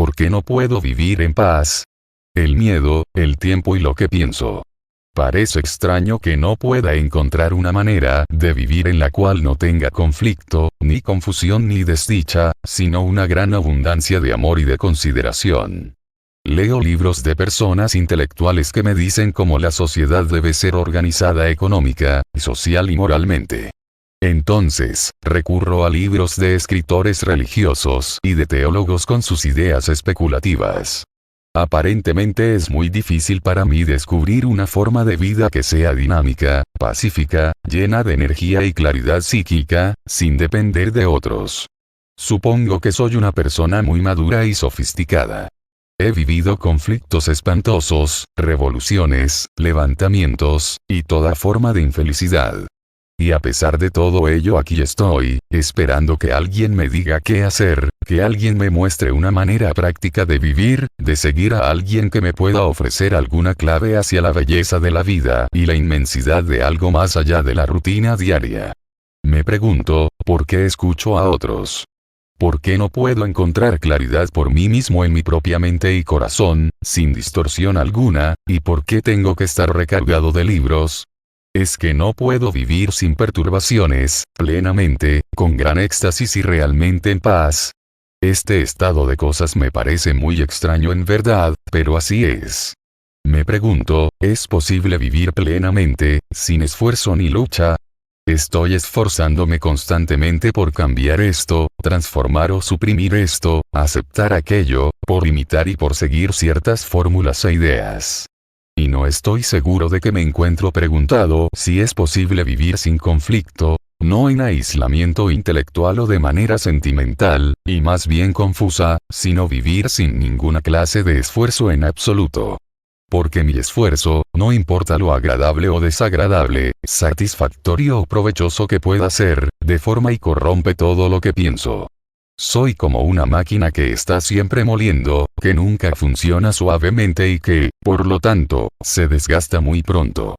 ¿por qué no puedo vivir en paz? El miedo, el tiempo y lo que pienso. Parece extraño que no pueda encontrar una manera de vivir en la cual no tenga conflicto, ni confusión ni desdicha, sino una gran abundancia de amor y de consideración. Leo libros de personas intelectuales que me dicen cómo la sociedad debe ser organizada económica, social y moralmente. Entonces, recurro a libros de escritores religiosos y de teólogos con sus ideas especulativas. Aparentemente es muy difícil para mí descubrir una forma de vida que sea dinámica, pacífica, llena de energía y claridad psíquica, sin depender de otros. Supongo que soy una persona muy madura y sofisticada. He vivido conflictos espantosos, revoluciones, levantamientos, y toda forma de infelicidad. Y a pesar de todo ello aquí estoy, esperando que alguien me diga qué hacer, que alguien me muestre una manera práctica de vivir, de seguir a alguien que me pueda ofrecer alguna clave hacia la belleza de la vida y la inmensidad de algo más allá de la rutina diaria. Me pregunto, ¿por qué escucho a otros? ¿Por qué no puedo encontrar claridad por mí mismo en mi propia mente y corazón, sin distorsión alguna, y por qué tengo que estar recargado de libros? Es que no puedo vivir sin perturbaciones, plenamente, con gran éxtasis y realmente en paz. Este estado de cosas me parece muy extraño en verdad, pero así es. Me pregunto, ¿es posible vivir plenamente, sin esfuerzo ni lucha? Estoy esforzándome constantemente por cambiar esto, transformar o suprimir esto, aceptar aquello, por imitar y por seguir ciertas fórmulas e ideas. Y no estoy seguro de que me encuentro preguntado si es posible vivir sin conflicto, no en aislamiento intelectual o de manera sentimental, y más bien confusa, sino vivir sin ninguna clase de esfuerzo en absoluto. Porque mi esfuerzo, no importa lo agradable o desagradable, satisfactorio o provechoso que pueda ser, deforma y corrompe todo lo que pienso. Soy como una máquina que está siempre moliendo, que nunca funciona suavemente y que, por lo tanto, se desgasta muy pronto.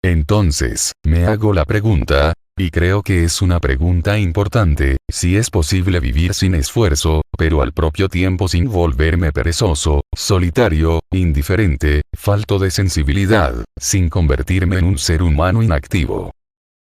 Entonces, me hago la pregunta, y creo que es una pregunta importante, si es posible vivir sin esfuerzo, pero al propio tiempo sin volverme perezoso, solitario, indiferente, falto de sensibilidad, sin convertirme en un ser humano inactivo.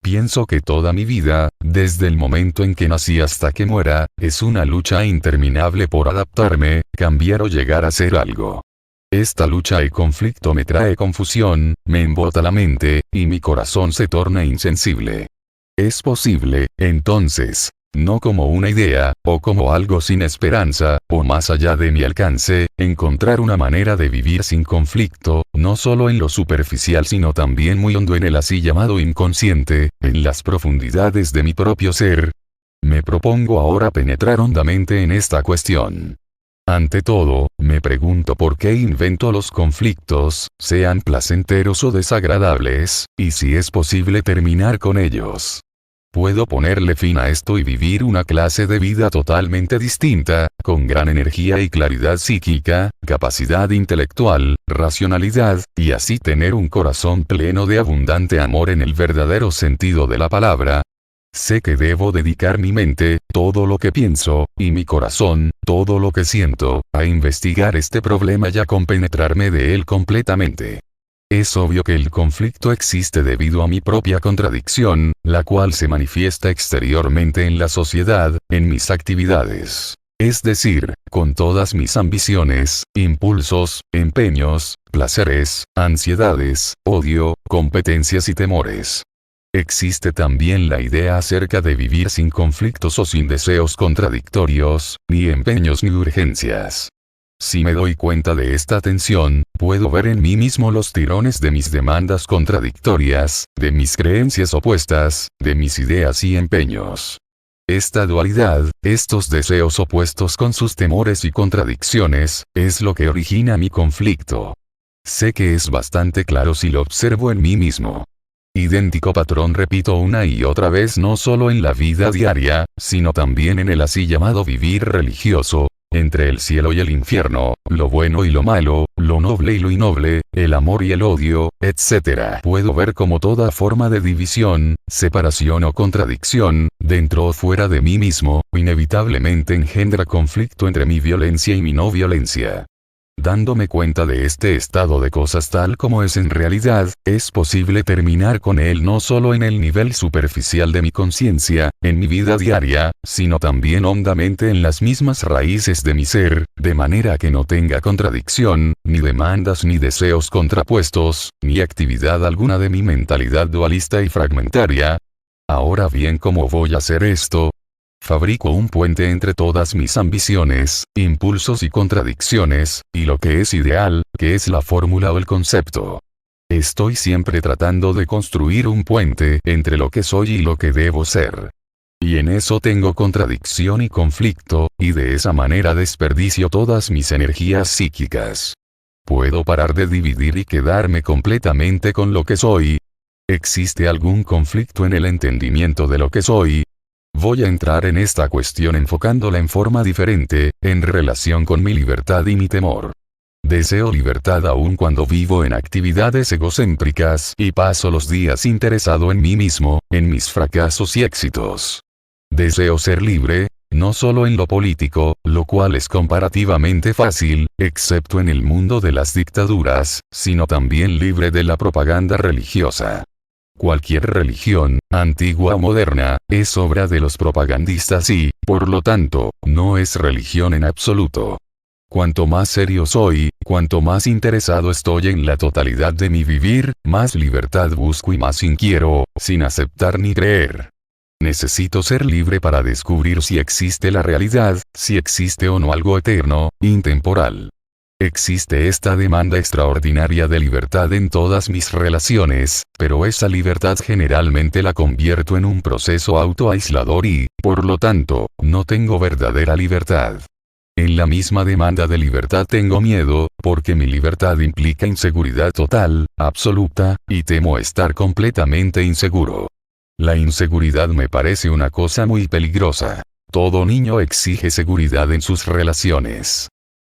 Pienso que toda mi vida, desde el momento en que nací hasta que muera, es una lucha interminable por adaptarme, cambiar o llegar a ser algo. Esta lucha y conflicto me trae confusión, me embota la mente, y mi corazón se torna insensible. Es posible, entonces, no como una idea, o como algo sin esperanza, o más allá de mi alcance, encontrar una manera de vivir sin conflicto, no solo en lo superficial sino también muy hondo en el así llamado inconsciente, en las profundidades de mi propio ser. Me propongo ahora penetrar hondamente en esta cuestión. Ante todo, me pregunto por qué invento los conflictos, sean placenteros o desagradables, y si es posible terminar con ellos. Puedo ponerle fin a esto y vivir una clase de vida totalmente distinta, con gran energía y claridad psíquica, capacidad intelectual, racionalidad, y así tener un corazón pleno de abundante amor en el verdadero sentido de la palabra. Sé que debo dedicar mi mente, todo lo que pienso, y mi corazón, todo lo que siento, a investigar este problema y a compenetrarme de él completamente. Es obvio que el conflicto existe debido a mi propia contradicción, la cual se manifiesta exteriormente en la sociedad, en mis actividades. Es decir, con todas mis ambiciones, impulsos, empeños, placeres, ansiedades, odio, competencias y temores. Existe también la idea acerca de vivir sin conflictos o sin deseos contradictorios, ni empeños ni urgencias. Si me doy cuenta de esta tensión, puedo ver en mí mismo los tirones de mis demandas contradictorias, de mis creencias opuestas, de mis ideas y empeños. Esta dualidad, estos deseos opuestos con sus temores y contradicciones, es lo que origina mi conflicto. Sé que es bastante claro si lo observo en mí mismo. Idéntico patrón repito una y otra vez no solo en la vida diaria, sino también en el así llamado vivir religioso, entre el cielo y el infierno, lo bueno y lo malo, lo noble y lo innoble, el amor y el odio, etc. Puedo ver cómo toda forma de división, separación o contradicción, dentro o fuera de mí mismo, inevitablemente engendra conflicto entre mi violencia y mi no violencia. Dándome cuenta de este estado de cosas tal como es en realidad, es posible terminar con él no solo en el nivel superficial de mi conciencia, en mi vida diaria, sino también hondamente en las mismas raíces de mi ser, de manera que no tenga contradicción, ni demandas ni deseos contrapuestos, ni actividad alguna de mi mentalidad dualista y fragmentaria. Ahora bien, ¿cómo voy a hacer esto? Fabrico un puente entre todas mis ambiciones, impulsos y contradicciones, y lo que es ideal, que es la fórmula o el concepto. Estoy siempre tratando de construir un puente entre lo que soy y lo que debo ser. Y en eso tengo contradicción y conflicto, y de esa manera desperdicio todas mis energías psíquicas. ¿Puedo parar de dividir y quedarme completamente con lo que soy? ¿Existe algún conflicto en el entendimiento de lo que soy? Voy a entrar en esta cuestión enfocándola en forma diferente, en relación con mi libertad y mi temor. Deseo libertad aun cuando vivo en actividades egocéntricas y paso los días interesado en mí mismo, en mis fracasos y éxitos. Deseo ser libre, no solo en lo político, lo cual es comparativamente fácil, excepto en el mundo de las dictaduras, sino también libre de la propaganda religiosa. Cualquier religión, antigua o moderna, es obra de los propagandistas y, por lo tanto, no es religión en absoluto. Cuanto más serio soy, cuanto más interesado estoy en la totalidad de mi vivir, más libertad busco y más inquiero, sin aceptar ni creer. Necesito ser libre para descubrir si existe la realidad, si existe o no algo eterno, intemporal. Existe esta demanda extraordinaria de libertad en todas mis relaciones, pero esa libertad generalmente la convierto en un proceso autoaislador y, por lo tanto, no tengo verdadera libertad. En la misma demanda de libertad tengo miedo, porque mi libertad implica inseguridad total, absoluta, y temo estar completamente inseguro. La inseguridad me parece una cosa muy peligrosa. Todo niño exige seguridad en sus relaciones.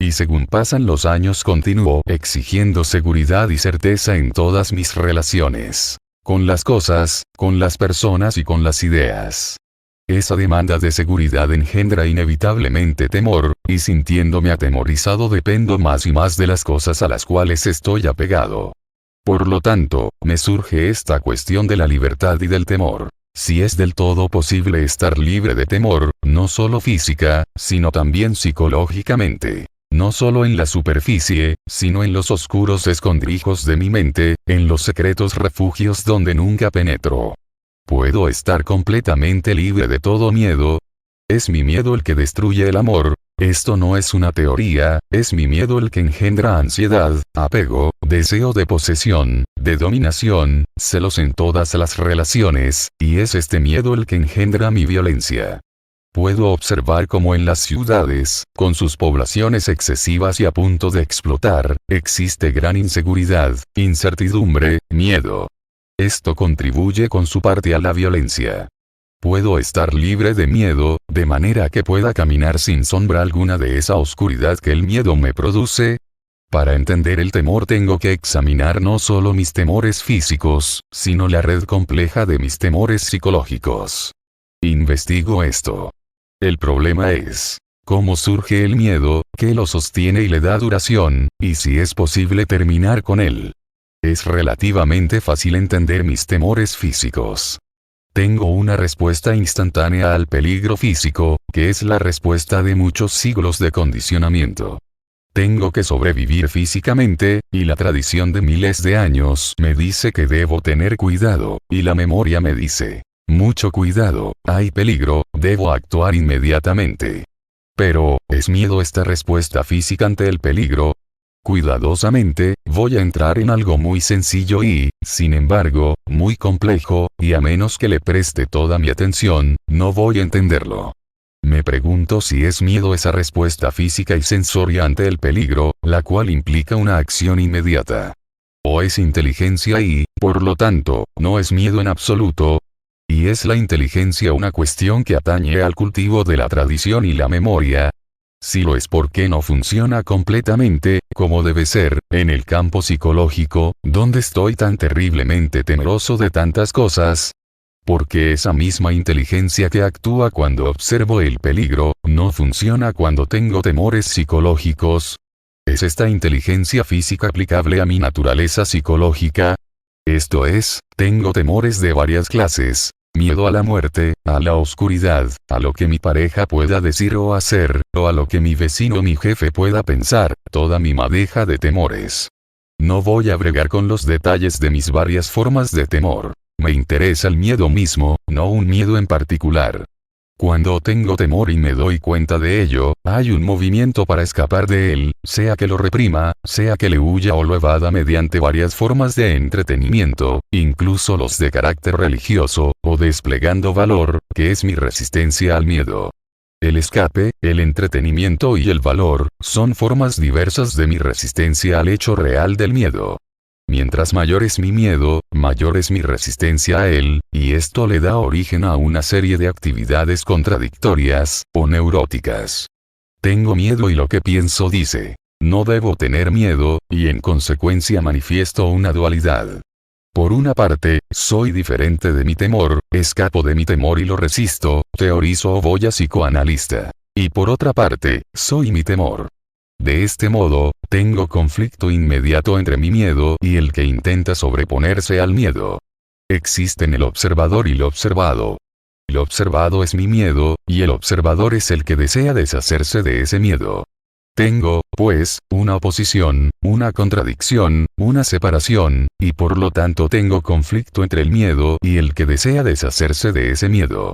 Y según pasan los años continúo exigiendo seguridad y certeza en todas mis relaciones. Con las cosas, con las personas y con las ideas. Esa demanda de seguridad engendra inevitablemente temor, y sintiéndome atemorizado dependo más y más de las cosas a las cuales estoy apegado. Por lo tanto, me surge esta cuestión de la libertad y del temor. Si es del todo posible estar libre de temor, no solo física, sino también psicológicamente. No solo en la superficie, sino en los oscuros escondrijos de mi mente, en los secretos refugios donde nunca penetro. ¿Puedo estar completamente libre de todo miedo? ¿Es mi miedo el que destruye el amor? Esto no es una teoría, es mi miedo el que engendra ansiedad, apego, deseo de posesión, de dominación, celos en todas las relaciones, y es este miedo el que engendra mi violencia. Puedo observar cómo en las ciudades, con sus poblaciones excesivas y a punto de explotar, existe gran inseguridad, incertidumbre, miedo. Esto contribuye con su parte a la violencia. Puedo estar libre de miedo, de manera que pueda caminar sin sombra alguna de esa oscuridad que el miedo me produce. Para entender el temor tengo que examinar no solo mis temores físicos, sino la red compleja de mis temores psicológicos. Investigo esto. El problema es, ¿cómo surge el miedo, qué lo sostiene y le da duración, y si es posible terminar con él? Es relativamente fácil entender mis temores físicos. Tengo una respuesta instantánea al peligro físico, que es la respuesta de muchos siglos de condicionamiento. Tengo que sobrevivir físicamente, y la tradición de miles de años me dice que debo tener cuidado, y la memoria me dice, mucho cuidado, hay peligro, debo actuar inmediatamente. Pero, ¿es miedo esta respuesta física ante el peligro? Cuidadosamente, voy a entrar en algo muy sencillo y, sin embargo, muy complejo, y a menos que le preste toda mi atención, no voy a entenderlo. Me pregunto si es miedo esa respuesta física y sensoria ante el peligro, la cual implica una acción inmediata. O es inteligencia y, por lo tanto, no es miedo en absoluto. ¿Y es la inteligencia una cuestión que atañe al cultivo de la tradición y la memoria? Si lo es, ¿por qué no funciona completamente, como debe ser, en el campo psicológico, donde estoy tan terriblemente temeroso de tantas cosas? Porque esa misma inteligencia que actúa cuando observo el peligro, no funciona cuando tengo temores psicológicos. ¿Es esta inteligencia física aplicable a mi naturaleza psicológica? Esto es, tengo temores de varias clases. Miedo a la muerte, a la oscuridad, a lo que mi pareja pueda decir o hacer, o a lo que mi vecino o mi jefe pueda pensar, toda mi madeja de temores. No voy a bregar con los detalles de mis varias formas de temor. Me interesa el miedo mismo, no un miedo en particular. Cuando tengo temor y me doy cuenta de ello, hay un movimiento para escapar de él, sea que lo reprima, sea que le huya o lo evada mediante varias formas de entretenimiento, incluso los de carácter religioso, o desplegando valor, que es mi resistencia al miedo. El escape, el entretenimiento y el valor, son formas diversas de mi resistencia al hecho real del miedo. Mientras mayor es mi miedo, mayor es mi resistencia a él, y esto le da origen a una serie de actividades contradictorias, o neuróticas. Tengo miedo y lo que pienso dice, no debo tener miedo, y en consecuencia manifiesto una dualidad. Por una parte, soy diferente de mi temor, escapo de mi temor y lo resisto, teorizo o voy a psicoanalista. Y por otra parte, soy mi temor. De este modo, tengo conflicto inmediato entre mi miedo y el que intenta sobreponerse al miedo. Existen el observador y lo observado. El observado es mi miedo, y el observador es el que desea deshacerse de ese miedo. Tengo, pues, una oposición, una contradicción, una separación, y por lo tanto tengo conflicto entre el miedo y el que desea deshacerse de ese miedo.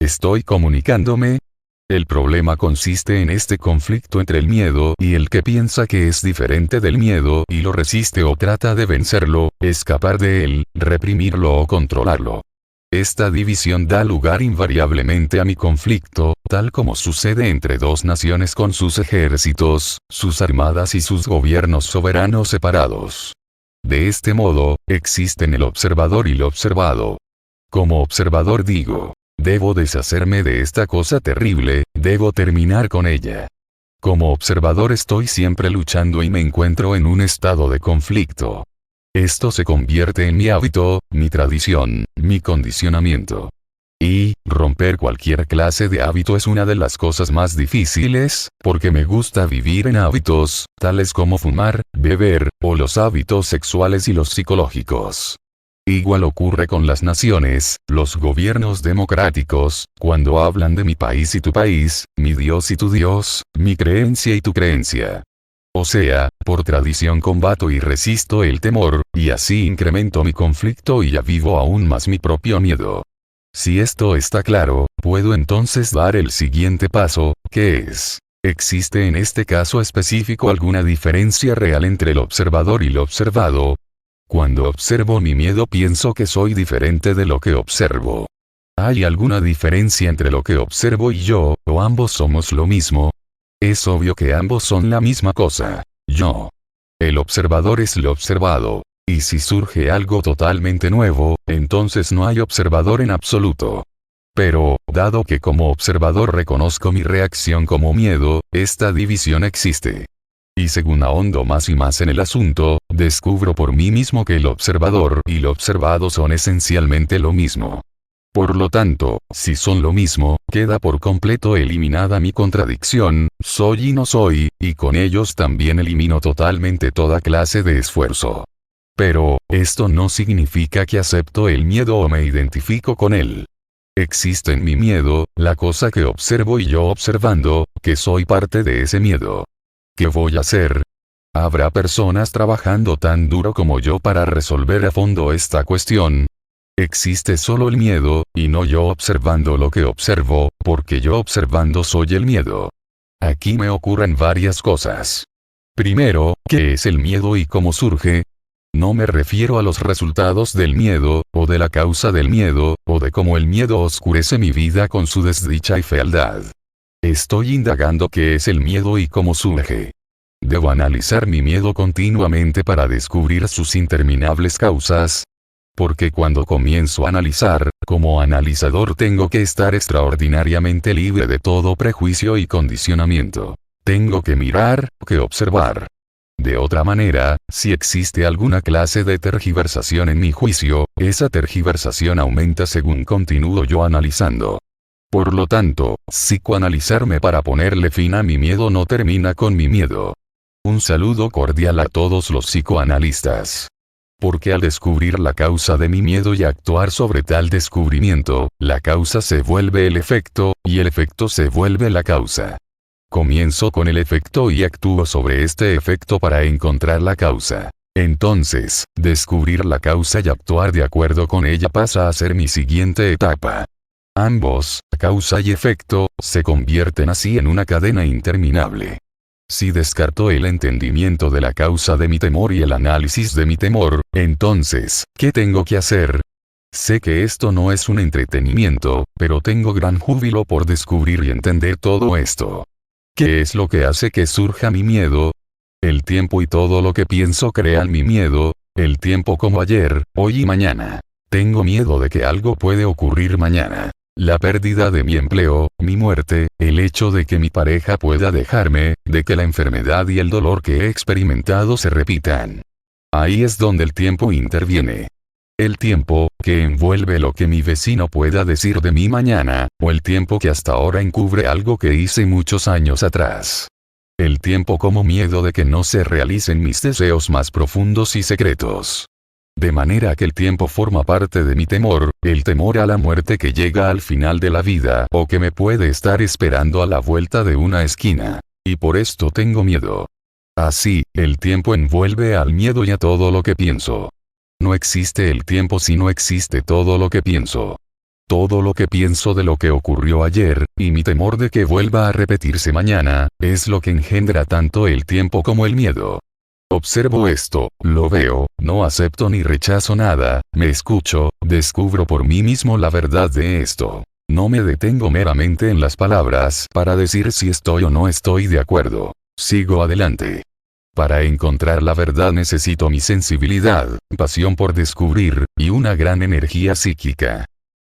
¿Estoy comunicándome? El problema consiste en este conflicto entre el miedo y el que piensa que es diferente del miedo y lo resiste o trata de vencerlo, escapar de él, reprimirlo o controlarlo. Esta división da lugar invariablemente a mi conflicto, tal como sucede entre dos naciones con sus ejércitos, sus armadas y sus gobiernos soberanos separados. De este modo, existen el observador y lo observado. Como observador digo, debo deshacerme de esta cosa terrible, debo terminar con ella. Como observador estoy siempre luchando y me encuentro en un estado de conflicto. Esto se convierte en mi hábito, mi tradición, mi condicionamiento. Y, romper cualquier clase de hábito es una de las cosas más difíciles, porque me gusta vivir en hábitos, tales como fumar, beber, o los hábitos sexuales y los psicológicos. Igual ocurre con las naciones, los gobiernos democráticos, cuando hablan de mi país y tu país, mi Dios y tu Dios, mi creencia y tu creencia. O sea, por tradición combato y resisto el temor, y así incremento mi conflicto y avivo aún más mi propio miedo. Si esto está claro, puedo entonces dar el siguiente paso, que es: ¿existe en este caso específico alguna diferencia real entre el observador y lo observado? Cuando observo mi miedo pienso que soy diferente de lo que observo. ¿Hay alguna diferencia entre lo que observo y yo, o ambos somos lo mismo? Es obvio que ambos son la misma cosa. Yo. El observador es lo observado. Y si surge algo totalmente nuevo, entonces no hay observador en absoluto. Pero, dado que como observador reconozco mi reacción como miedo, esta división existe. Y según ahondo más y más en el asunto, descubro por mí mismo que el observador y lo observado son esencialmente lo mismo. Por lo tanto, si son lo mismo, queda por completo eliminada mi contradicción, soy y no soy, y con ellos también elimino totalmente toda clase de esfuerzo. Pero, esto no significa que acepto el miedo o me identifico con él. Existe en mi miedo, la cosa que observo y yo observando, que soy parte de ese miedo. ¿Qué voy a hacer? ¿Habrá personas trabajando tan duro como yo para resolver a fondo esta cuestión? Existe solo el miedo, y no yo observando lo que observo, porque yo observando soy el miedo. Aquí me ocurren varias cosas. Primero, ¿qué es el miedo y cómo surge? No me refiero a los resultados del miedo, o de la causa del miedo, o de cómo el miedo oscurece mi vida con su desdicha y fealdad. Estoy indagando qué es el miedo y cómo surge. Debo analizar mi miedo continuamente para descubrir sus interminables causas. Porque cuando comienzo a analizar, como analizador tengo que estar extraordinariamente libre de todo prejuicio y condicionamiento. Tengo que mirar, que observar. De otra manera, si existe alguna clase de tergiversación en mi juicio, esa tergiversación aumenta según continúo yo analizando. Por lo tanto, psicoanalizarme para ponerle fin a mi miedo no termina con mi miedo. Un saludo cordial a todos los psicoanalistas. Porque al descubrir la causa de mi miedo y actuar sobre tal descubrimiento, la causa se vuelve el efecto, y el efecto se vuelve la causa. Comienzo con el efecto y actúo sobre este efecto para encontrar la causa. Entonces, descubrir la causa y actuar de acuerdo con ella pasa a ser mi siguiente etapa. Ambos, causa y efecto, se convierten así en una cadena interminable. Si descarto el entendimiento de la causa de mi temor y el análisis de mi temor, entonces, ¿qué tengo que hacer? Sé que esto no es un entretenimiento, pero tengo gran júbilo por descubrir y entender todo esto. ¿Qué es lo que hace que surja mi miedo? El tiempo y todo lo que pienso crean mi miedo, el tiempo como ayer, hoy y mañana. Tengo miedo de que algo puede ocurrir mañana. La pérdida de mi empleo, mi muerte, el hecho de que mi pareja pueda dejarme, de que la enfermedad y el dolor que he experimentado se repitan. Ahí es donde el tiempo interviene. El tiempo, que envuelve lo que mi vecino pueda decir de mí mañana, o el tiempo que hasta ahora encubre algo que hice muchos años atrás. El tiempo como miedo de que no se realicen mis deseos más profundos y secretos. De manera que el tiempo forma parte de mi temor, el temor a la muerte que llega al final de la vida o que me puede estar esperando a la vuelta de una esquina. Y por esto tengo miedo. Así, el tiempo envuelve al miedo y a todo lo que pienso. No existe el tiempo si no existe todo lo que pienso. Todo lo que pienso de lo que ocurrió ayer, y mi temor de que vuelva a repetirse mañana, es lo que engendra tanto el tiempo como el miedo. Observo esto, lo veo, no acepto ni rechazo nada, me escucho, descubro por mí mismo la verdad de esto. No me detengo meramente en las palabras para decir si estoy o no estoy de acuerdo. Sigo adelante. Para encontrar la verdad necesito mi sensibilidad, pasión por descubrir, y una gran energía psíquica.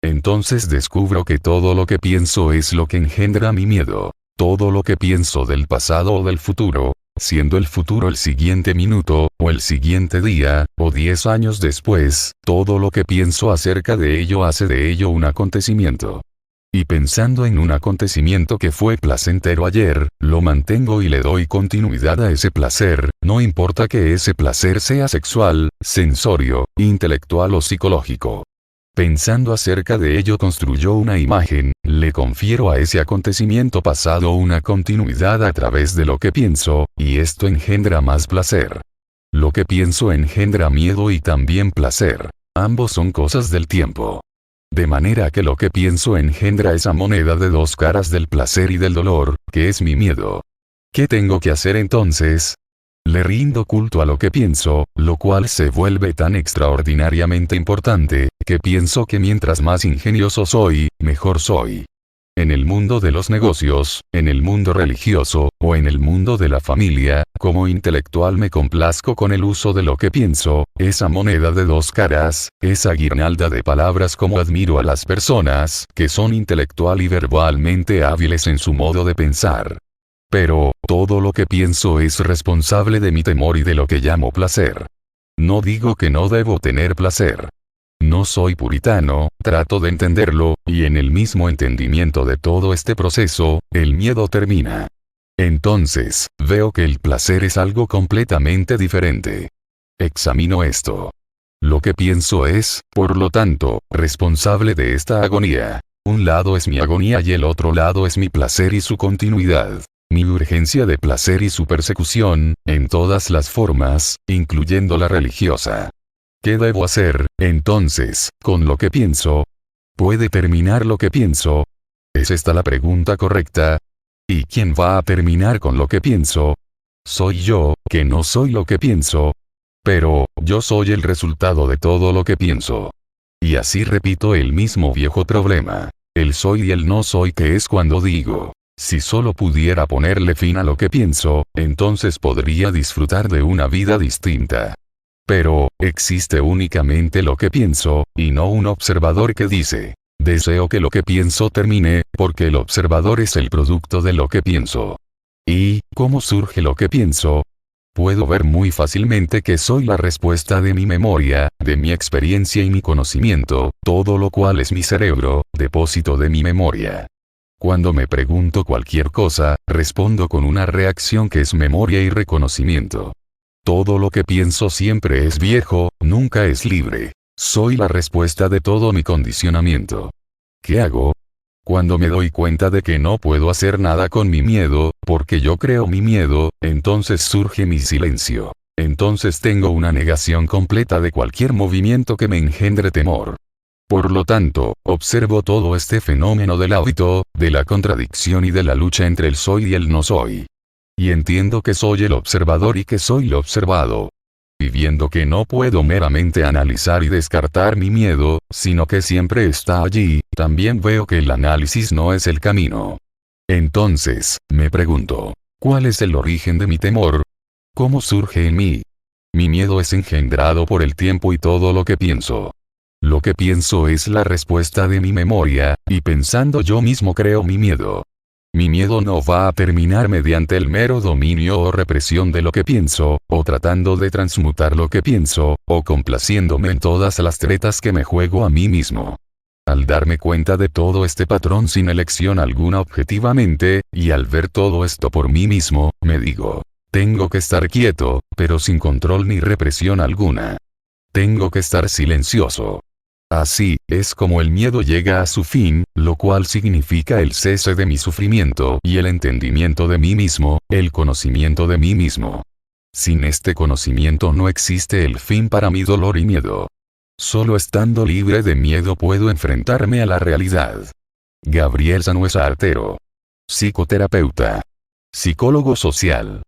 Entonces descubro que todo lo que pienso es lo que engendra mi miedo. Todo lo que pienso del pasado o del futuro, siendo el futuro el siguiente minuto, o el siguiente día, o 10 años después, todo lo que pienso acerca de ello hace de ello un acontecimiento. Y pensando en un acontecimiento que fue placentero ayer, lo mantengo y le doy continuidad a ese placer, no importa que ese placer sea sexual, sensorio, intelectual o psicológico. Pensando acerca de ello construyó una imagen, le confiero a ese acontecimiento pasado una continuidad a través de lo que pienso, y esto engendra más placer. Lo que pienso engendra miedo y también placer. Ambos son cosas del tiempo. De manera que lo que pienso engendra esa moneda de dos caras del placer y del dolor, que es mi miedo. ¿Qué tengo que hacer entonces? Le rindo culto a lo que pienso, lo cual se vuelve tan extraordinariamente importante, que pienso que mientras más ingenioso soy, mejor soy. En el mundo de los negocios, en el mundo religioso, o en el mundo de la familia, como intelectual me complazco con el uso de lo que pienso, esa moneda de dos caras, esa guirnalda de palabras como admiro a las personas, que son intelectual y verbalmente hábiles en su modo de pensar. Pero, todo lo que pienso es responsable de mi temor y de lo que llamo placer. No digo que no debo tener placer. No soy puritano, trato de entenderlo, y en el mismo entendimiento de todo este proceso, el miedo termina. Entonces, veo que el placer es algo completamente diferente. Examino esto. Lo que pienso es, por lo tanto, responsable de esta agonía. Un lado es mi agonía y el otro lado es mi placer y su continuidad. Mi urgencia de placer y su persecución, en todas las formas, incluyendo la religiosa. ¿Qué debo hacer, entonces, con lo que pienso? ¿Puede terminar lo que pienso? ¿Es esta la pregunta correcta? ¿Y quién va a terminar con lo que pienso? Soy yo, que no soy lo que pienso. Pero, yo soy el resultado de todo lo que pienso. Y así repito el mismo viejo problema. El soy y el no soy, que es cuando digo. Si solo pudiera ponerle fin a lo que pienso, entonces podría disfrutar de una vida distinta. Pero, existe únicamente lo que pienso, y no un observador que dice, deseo que lo que pienso termine, porque el observador es el producto de lo que pienso. ¿Y cómo surge lo que pienso? Puedo ver muy fácilmente que soy la respuesta de mi memoria, de mi experiencia y mi conocimiento, todo lo cual es mi cerebro, depósito de mi memoria. Cuando me pregunto cualquier cosa, respondo con una reacción que es memoria y reconocimiento. Todo lo que pienso siempre es viejo, nunca es libre. Soy la respuesta de todo mi condicionamiento. ¿Qué hago? Cuando me doy cuenta de que no puedo hacer nada con mi miedo, porque yo creo mi miedo, entonces surge mi silencio. Entonces tengo una negación completa de cualquier movimiento que me engendre temor. Por lo tanto, observo todo este fenómeno del hábito, de la contradicción y de la lucha entre el soy y el no soy. Y entiendo que soy el observador y que soy lo observado. Y viendo que no puedo meramente analizar y descartar mi miedo, sino que siempre está allí, también veo que el análisis no es el camino. Entonces, me pregunto, ¿cuál es el origen de mi temor? ¿Cómo surge en mí? Mi miedo es engendrado por el tiempo y todo lo que pienso. Lo que pienso es la respuesta de mi memoria, y pensando yo mismo creo mi miedo. Mi miedo no va a terminar mediante el mero dominio o represión de lo que pienso, o tratando de transmutar lo que pienso, o complaciéndome en todas las tretas que me juego a mí mismo. Al darme cuenta de todo este patrón sin elección alguna objetivamente, y al ver todo esto por mí mismo, me digo, tengo que estar quieto, pero sin control ni represión alguna. Tengo que estar silencioso. Así, es como el miedo llega a su fin, lo cual significa el cese de mi sufrimiento y el entendimiento de mí mismo, el conocimiento de mí mismo. Sin este conocimiento no existe el fin para mi dolor y miedo. Solo estando libre de miedo puedo enfrentarme a la realidad. Gabriel Sanueza Artero. Psicoterapeuta. Psicólogo social.